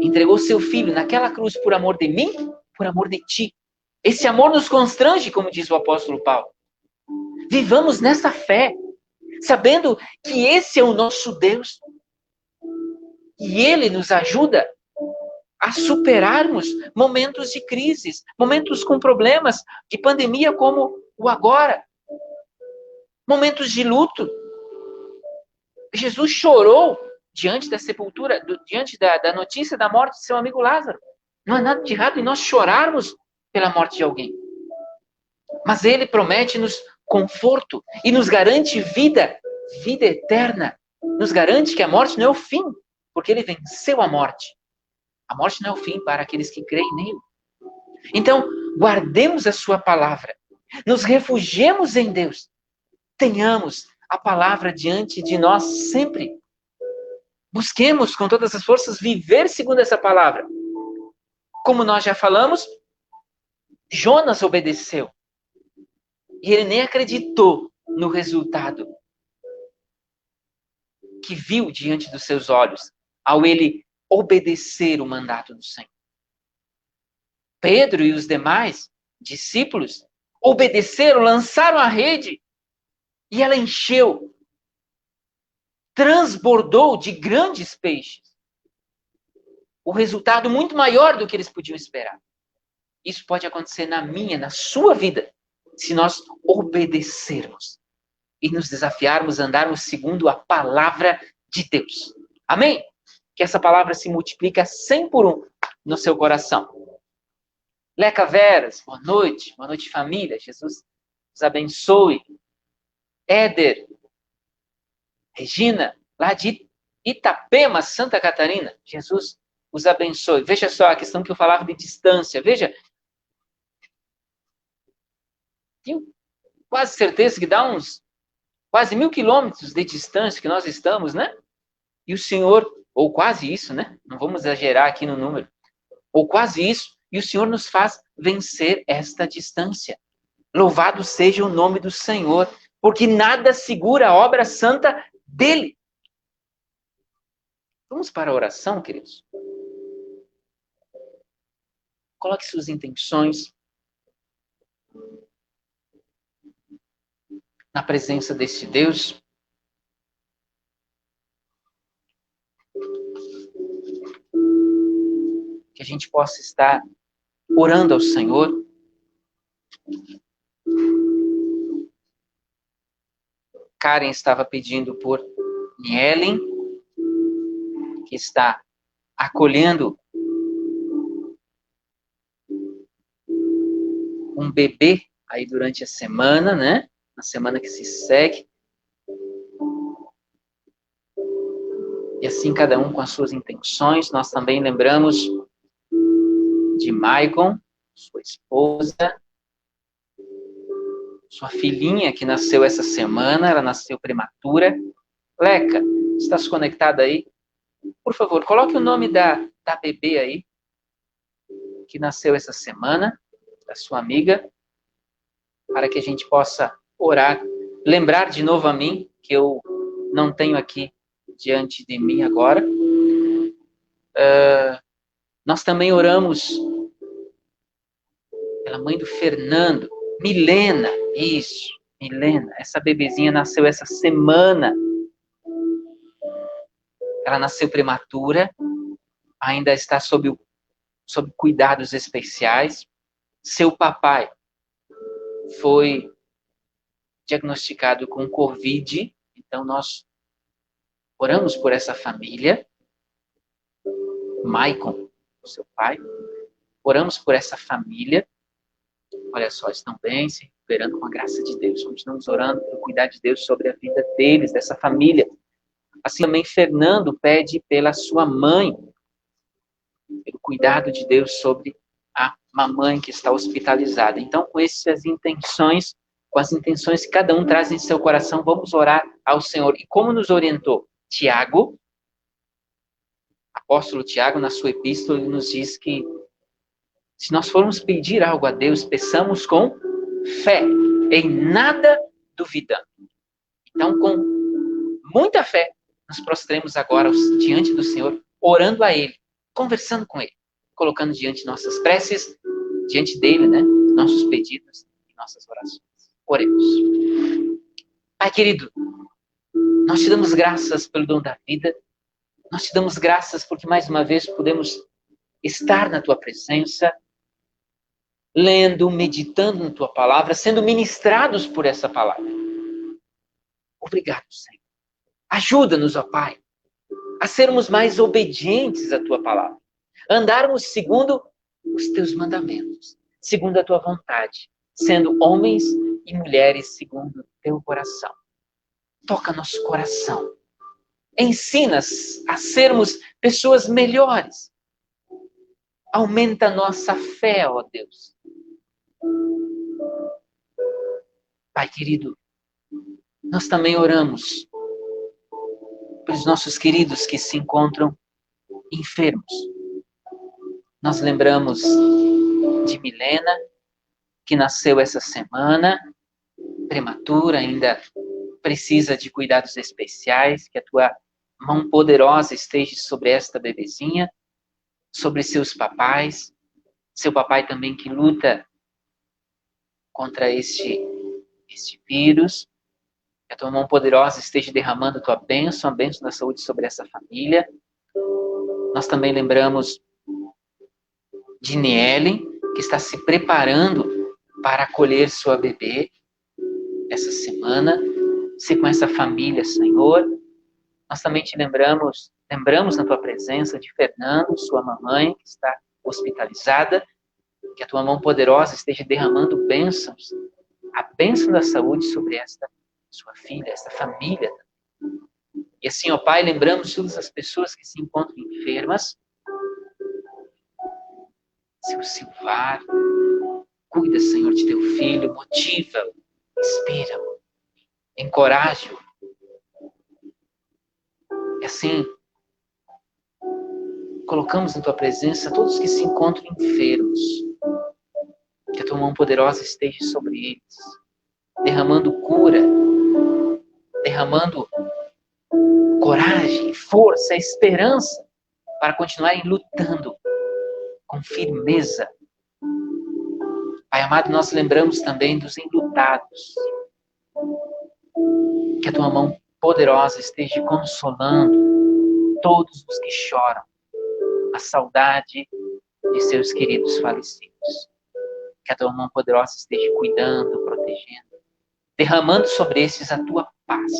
entregou seu Filho naquela cruz por amor de mim, por amor de ti. Esse amor nos constrange, como diz o apóstolo Paulo. Vivamos nessa fé, sabendo que esse é o nosso Deus. E Ele nos ajuda a superarmos momentos de crises, momentos com problemas, de pandemia como o agora, momentos de luto. Jesus chorou diante da sepultura, diante da notícia da morte de seu amigo Lázaro. Não há nada de errado em nós chorarmos pela morte de alguém. Mas Ele promete-nos conforto e nos garante vida eterna. Nos garante que a morte não é o fim, porque Ele venceu a morte. A morte não é o fim para aqueles que creem nele. Então, guardemos a sua palavra. Nos refugiemos em Deus. Tenhamos a palavra diante de nós sempre. Busquemos com todas as forças viver segundo essa palavra. Como nós já falamos, Jonas obedeceu. E ele nem acreditou no resultado que viu diante dos seus olhos, ao ele obedecer o mandato do Senhor. Pedro e os demais discípulos obedeceram, lançaram a rede e ela encheu, transbordou de grandes peixes. O resultado muito maior do que eles podiam esperar. Isso pode acontecer na minha, na sua vida, se nós obedecermos e nos desafiarmos a andarmos segundo a palavra de Deus. Amém? Que essa palavra se multiplique a 100 por 1 no seu coração. Leca Veras, boa noite família, Jesus os abençoe. Éder, Regina, lá de Itapema, Santa Catarina, Jesus os abençoe. Veja só a questão que eu falava de distância, veja, tenho quase certeza que dá uns quase 1.000 quilômetros de distância que nós estamos, né? E o Senhor, ou quase isso, né? Não vamos exagerar aqui no número. Ou quase isso. E o Senhor nos faz vencer esta distância. Louvado seja o nome do Senhor, porque nada segura a obra santa dele. Vamos para a oração, queridos? Coloque suas intenções na presença desse Deus. Que a gente possa estar orando ao Senhor. Karen estava pedindo por Nielen, que está acolhendo um bebê aí durante a semana, né? Na semana que se segue. E assim cada um com as suas intenções. Nós também lembramos de Maicon, sua esposa, sua filhinha que nasceu essa semana, ela nasceu prematura. Leca, está se conectada aí? Por favor, coloque o nome da bebê aí, que nasceu essa semana, da sua amiga, para que a gente possa orar. Lembrar de novo a mim, que eu não tenho aqui diante de mim agora. Nós também oramos pela mãe do Fernando, Milena, isso, Milena, essa bebezinha nasceu essa semana. Ela nasceu prematura, ainda está sob cuidados especiais. Seu papai foi diagnosticado com Covid, então nós oramos por essa família. Maicon, seu pai, oramos por essa família. Olha só, estão bem, se recuperando com a graça de Deus. Continuamos orando pelo cuidado de Deus sobre a vida deles, dessa família. Assim também Fernando pede pela sua mãe, pelo cuidado de Deus sobre a mamãe que está hospitalizada. Então, com essas intenções, com as intenções que cada um traz em seu coração, vamos orar ao Senhor. E como nos orientou Tiago, apóstolo Tiago, na sua epístola, ele nos diz que se nós formos pedir algo a Deus, peçamos com fé, em nada duvidando. Então, com muita fé, nos prostremos agora diante do Senhor, orando a Ele, conversando com Ele, colocando diante nossas preces, diante dele, né? nossos pedidos e nossas orações. Oremos. Pai querido, nós te damos graças pelo dom da vida. Nós te damos graças porque mais uma vez podemos estar na tua presença, lendo, meditando na tua palavra, sendo ministrados por essa palavra. Obrigado, Senhor. Ajuda-nos, ó Pai, a sermos mais obedientes à tua palavra. Andarmos segundo os teus mandamentos, segundo a tua vontade, sendo homens e mulheres segundo o teu coração. Toca nosso coração. Ensina-nos a sermos pessoas melhores. Aumenta a nossa fé, ó Deus. Pai querido, nós também oramos pelos nossos queridos que se encontram enfermos. Nós lembramos de Milena, que nasceu essa semana, prematura, ainda precisa de cuidados especiais, que a tua mão poderosa esteja sobre esta bebezinha, sobre seus papais, seu papai também que luta contra este vírus, que a tua mão poderosa esteja derramando a tua bênção, a bênção da saúde sobre essa família. Nós também lembramos de Nielen, que está se preparando para acolher sua bebê essa semana. Se com essa família, Senhor. Nós também te lembramos na tua presença de Fernando, sua mamãe, que está hospitalizada, que a tua mão poderosa esteja derramando bênçãos, a bênção da saúde sobre esta sua filha, esta família. E assim, ó Pai, lembramos todas as pessoas que se encontram enfermas. Seu Silvar, cuida, Senhor, de teu filho, motiva-o, inspira-o, encoraja-o. E assim, colocamos na tua presença todos que se encontram enfermos. Que a tua mão poderosa esteja sobre eles, derramando cura, derramando coragem, força, esperança para continuarem lutando com firmeza. Pai amado, nós lembramos também dos enlutados. Que a tua mão poderosa esteja consolando todos os que choram a saudade de seus queridos falecidos. Que a tua mão poderosa esteja cuidando, protegendo, derramando sobre esses a tua paz.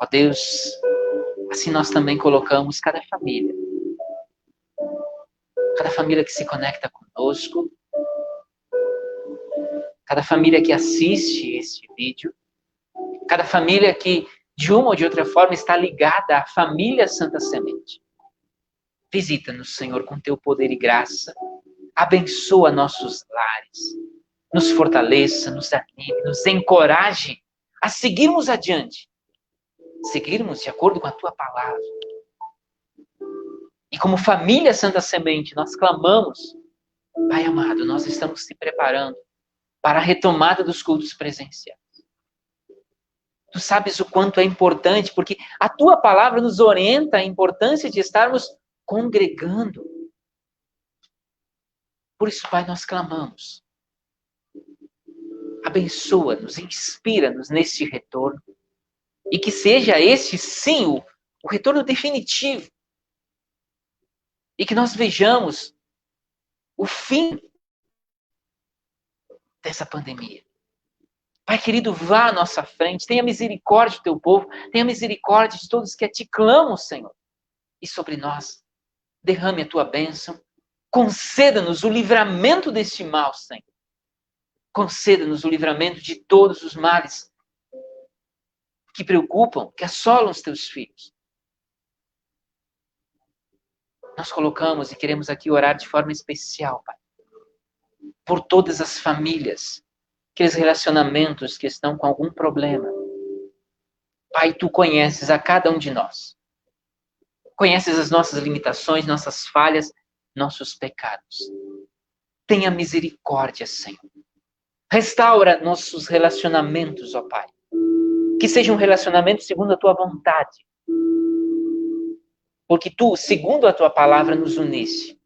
Ó Deus, assim nós também colocamos cada família que se conecta conosco, cada família que assiste este vídeo, cada família que, de uma ou de outra forma, está ligada à família Santa Semente. Visita-nos, Senhor, com teu poder e graça. Abençoa nossos lares. Nos fortaleça, nos anime, nos encoraje a seguirmos adiante. Seguirmos de acordo com a tua palavra. E como família Santa Semente, nós clamamos, Pai amado, nós estamos se preparando para a retomada dos cultos presenciais. Tu sabes o quanto é importante, porque a tua palavra nos orienta a importância de estarmos congregando. Por isso, Pai, nós clamamos. Abençoa-nos, inspira-nos neste retorno. E que seja este, sim, o retorno definitivo. E que nós vejamos o fim dessa pandemia. Pai querido, vá à nossa frente, tenha misericórdia do teu povo, tenha misericórdia de todos que a ti clamam, Senhor. E sobre nós, derrame a tua bênção, conceda-nos o livramento deste mal, Senhor. Conceda-nos o livramento de todos os males que preocupam, que assolam os teus filhos. Nós colocamos e queremos aqui orar de forma especial, Pai, por todas as famílias, aqueles relacionamentos que estão com algum problema. Pai, tu conheces a cada um de nós. Conheces as nossas limitações, nossas falhas, nossos pecados. Tenha misericórdia, Senhor. Restaura nossos relacionamentos, ó Pai. Que seja um relacionamento segundo a tua vontade. Porque tu, segundo a tua palavra, nos uniste.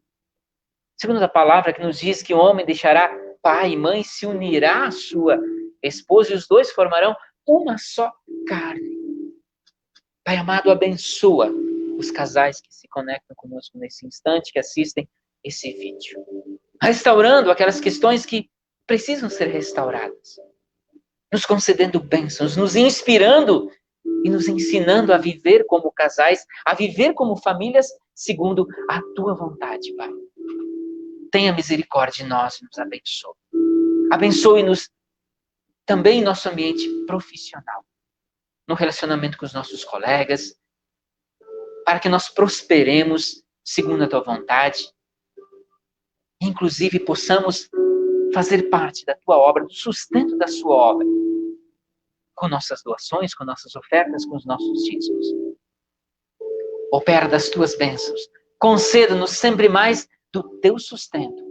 Segundo a palavra que nos diz que o homem deixará pai e mãe, se unirá à sua esposa e os dois formarão uma só carne. Pai amado, abençoa os casais que se conectam conosco nesse instante, que assistem esse vídeo. Restaurando aquelas questões que precisam ser restauradas. Nos concedendo bênçãos, nos inspirando e nos ensinando a viver como casais, a viver como famílias, segundo a tua vontade, Pai. Tenha misericórdia de nós e nos abençoe. Abençoe-nos também em nosso ambiente profissional, no relacionamento com os nossos colegas, para que nós prosperemos segundo a tua vontade, inclusive possamos fazer parte da tua obra, do sustento da sua obra, com nossas doações, com nossas ofertas, com os nossos dízimos. Opera das tuas bênçãos, conceda-nos sempre mais do teu sustento.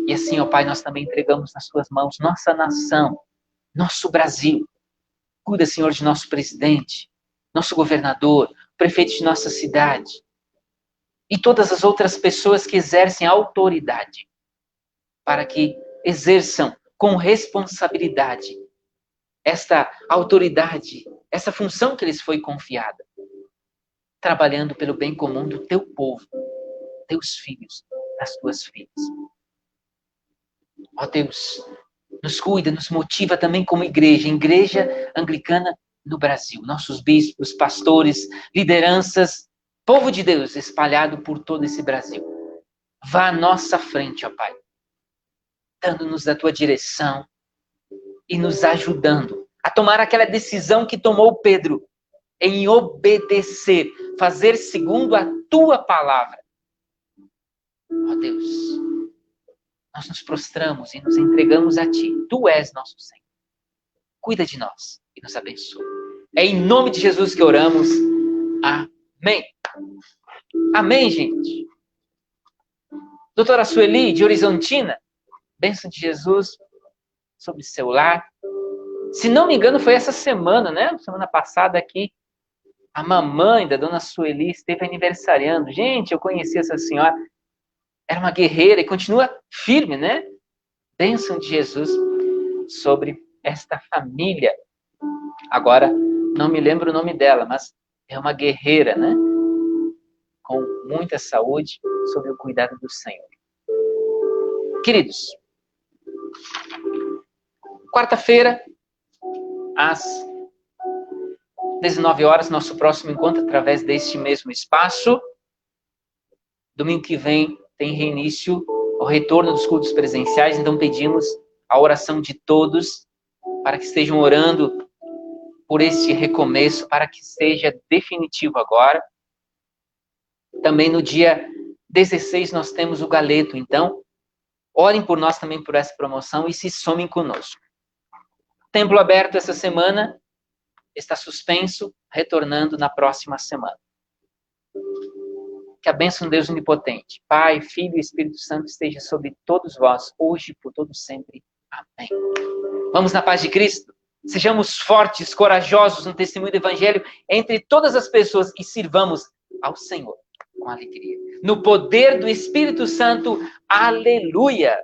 E assim, ó Pai, nós também entregamos nas tuas mãos nossa nação, nosso Brasil. Cuida, Senhor, de nosso presidente, nosso governador, prefeito de nossa cidade e todas as outras pessoas que exercem autoridade, para que exerçam com responsabilidade esta autoridade, essa função que lhes foi confiada, trabalhando pelo bem comum do teu povo, teus filhos, das tuas filhas. Ó Deus, nos cuida, nos motiva também como igreja anglicana no Brasil. Nossos bispos, pastores, lideranças, povo de Deus espalhado por todo esse Brasil. Vá à nossa frente, ó Pai, dando-nos a tua direção e nos ajudando a tomar aquela decisão que tomou Pedro em obedecer, fazer segundo a tua palavra. Ó Deus, nós nos prostramos e nos entregamos a ti. Tu és nosso Senhor. Cuida de nós e nos abençoa. É em nome de Jesus que oramos. Amém. Amém, gente. Doutora Sueli, de Horizontina, bênção de Jesus sobre seu lar. Se não me engano, foi essa semana, né? Semana passada aqui, a mamãe da dona Sueli esteve aniversariando. Gente, eu conheci essa senhora. Era uma guerreira e continua firme, né? Bênção de Jesus sobre esta família. Agora, não me lembro o nome dela, mas é uma guerreira, né? Com muita saúde, sob o cuidado do Senhor. Queridos, quarta-feira, às 19 horas, nosso próximo encontro através deste mesmo espaço. Domingo que vem tem reinício, o retorno dos cultos presenciais, então pedimos a oração de todos para que estejam orando por este recomeço, para que seja definitivo agora. Também no dia 16 nós temos o Galeto, então orem por nós também por essa promoção e se somem conosco. Templo aberto essa semana, está suspenso, retornando na próxima semana. Que a bênção de Deus onipotente, Pai, Filho e Espírito Santo esteja sobre todos vós, hoje e por todo sempre. Amém. Vamos na paz de Cristo. Sejamos fortes, corajosos no testemunho do Evangelho entre todas as pessoas e sirvamos ao Senhor com alegria. No poder do Espírito Santo, aleluia!